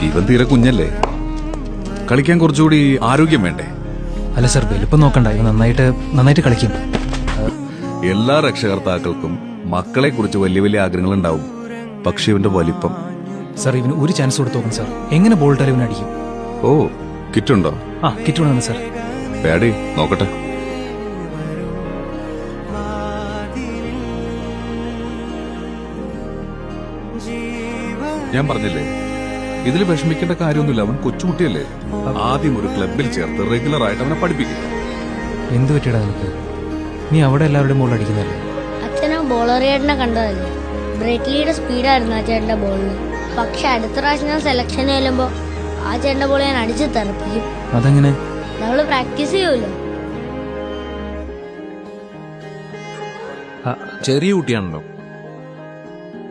ഇവൻ തീരെ കുഞ്ഞല്ലേ, കളിക്കാൻ കുറച്ചുകൂടി ആരോഗ്യം വേണ്ടേ? അല്ല സർ, വലുപ്പം നോക്കണ്ട, ഇവൻ നന്നായിട്ട് കളിക്കും. എല്ലാ രക്ഷകർത്താക്കൾക്കും മക്കളെ കുറിച്ച് വലിയ വലിയ ആഗ്രഹങ്ങൾ ഉണ്ടാവും. പക്ഷെ ഇവന്റെ വലിപ്പം. സർ, ഇവന് ഒരു ചാൻസ് കൊടുത്തു നോക്കണം സർ. എങ്ങനെ ബോൾട്ടാൽ ഇവൻ അടിക്കും? ഓ, കിറ്റുണ്ടോ? ആ, കിറ്റ് വേണം സർ. പേടി നോക്കട്ടെ. ഞാൻ പറഞ്ഞില്ലേ, ഇതിൽ വിഷമിക്കേണ്ട കാര്യമൊന്നുമില്ല. അവൻ കൊച്ചുകുട്ടിയല്ലേ. ആദ്യം ഒരു ക്ലബിൽ ചേർത്ത് റെഗുലർ ആയിട്ട് അവനെ പഠിപ്പിക്കും. എന്ത് പറ്റിയടാ നിനക്ക്? നീ അവിടെ എല്ലാവരുടെയും ബോൾ അടിക്കുന്നല്ലേ? അച്ഛനാ ബോളറിയേട്ടനെ കണ്ടതല്ലേ? ബ്രേറ്റ്ലിയുടെ സ്പീഡായിരുന്നു ആ ചേട്ടന്റെ ബോളിന്. പക്ഷെ അടുത്ത പ്രാവശ്യം ഞാൻ സെലക്ഷൻ ചെല്ലുമ്പോ ആ ചേട്ടന്റെ ബോൾ ഞാൻ അടിച്ചു തെറിപ്പിക്കും. അതെങ്ങനെ? നമ്മള് പ്രാക്ടീസ് ചെയ്യുമല്ലോ. ചെറിയ കുട്ടിയാണല്ലോ.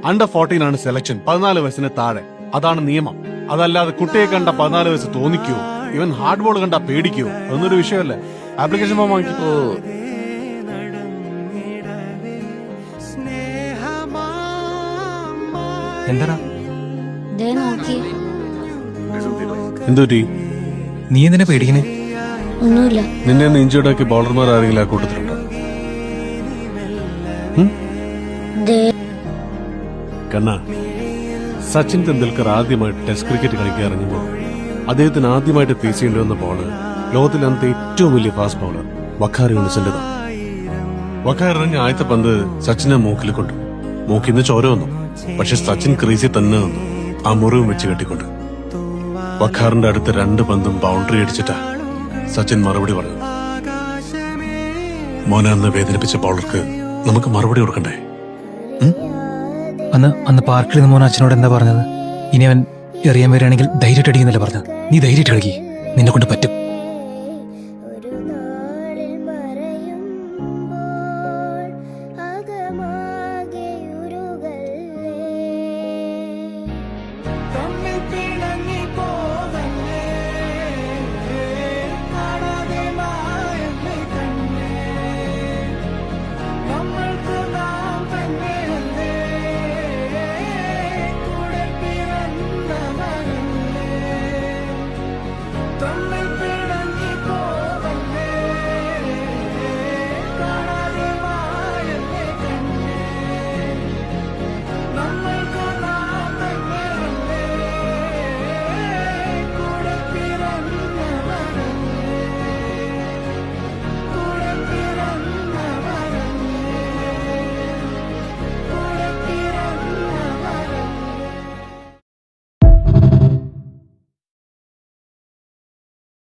അണ്ടർ 14 ആണ് സെലക്ഷൻ. 14 വയസ്സിന് താഴെ, അതാണ് നിയമം. അതല്ലാതെ കുട്ടിയെ കണ്ട 14 വയസ്സ് തോന്നിക്കോ, ഇവൻ ഹാർഡ് ബോൾ കണ്ട പേടിക്കോ, അതൊന്നൊരു വിഷയമല്ലേ. ആപ്ലിക്കേഷൻ ഫോം വാങ്ങിക്കോ. എന്താടാ ദേ നോക്കി. എന്തുപറ്റി? നീ എന്തിനാ പേടിക്കണേ? ഒന്നുമില്ല. നിന്നെ ഇഞ്ചോർഡാക്കി ബോളർമാർ ആരെങ്കിലും ആ കൂട്ടത്തിലുണ്ടോ? കണ്ണ, സച്ചിൻ തെണ്ടുൽക്കർ ആദ്യമായിട്ട് ടെസ്റ്റ് ക്രിക്കറ്റ് കളിക്കാൻ ഇറങ്ങുമ്പോൾ അദ്ദേഹത്തിന് ആദ്യമായിട്ട് ഫേസ് ചെയ്യേണ്ടി വന്ന ബോള് ലോകത്തിലെ അന്നത്തെ ഏറ്റവും വലിയ ഫാസ്റ്റ് ബോളർ വഖാർ യൂണിസിന്റെതാണ്. വഖാർ എറിഞ്ഞ ആദ്യത്തെ പന്ത് സച്ചിനെ മൂക്കിൽ കൊണ്ടു. മൂക്കിന്ന് ചോര വന്നു. പക്ഷെ സച്ചിൻ ക്രീസിൽ തന്നെ നിന്നു, ആ മുറിവും വെച്ച് കെട്ടിക്കൊണ്ട്. വഖാറിന്റെ അടുത്ത് 2 പന്തും ബൗണ്ടറി അടിച്ചിട്ടാ സച്ചിൻ മറുപടി പറഞ്ഞു. മോനെ, അന്ന് വേദനിപ്പിച്ച ബോളർക്ക് നമുക്ക് മറുപടി കൊടുക്കണ്ടേ? അന്ന് പാർക്കിൽ നിന്ന് മോൻ അച്ഛനോട് എന്താ പറഞ്ഞത്? ഇനി അവൻ എറിയാൻ വരികയാണെങ്കിൽ ധൈര്യമായിട്ട് അടിക്കുന്നല്ലേ പറഞ്ഞത്? നീ ധൈര്യമായിട്ട് കളിക്കി, നിന്നെ കൊണ്ട് പറ്റും.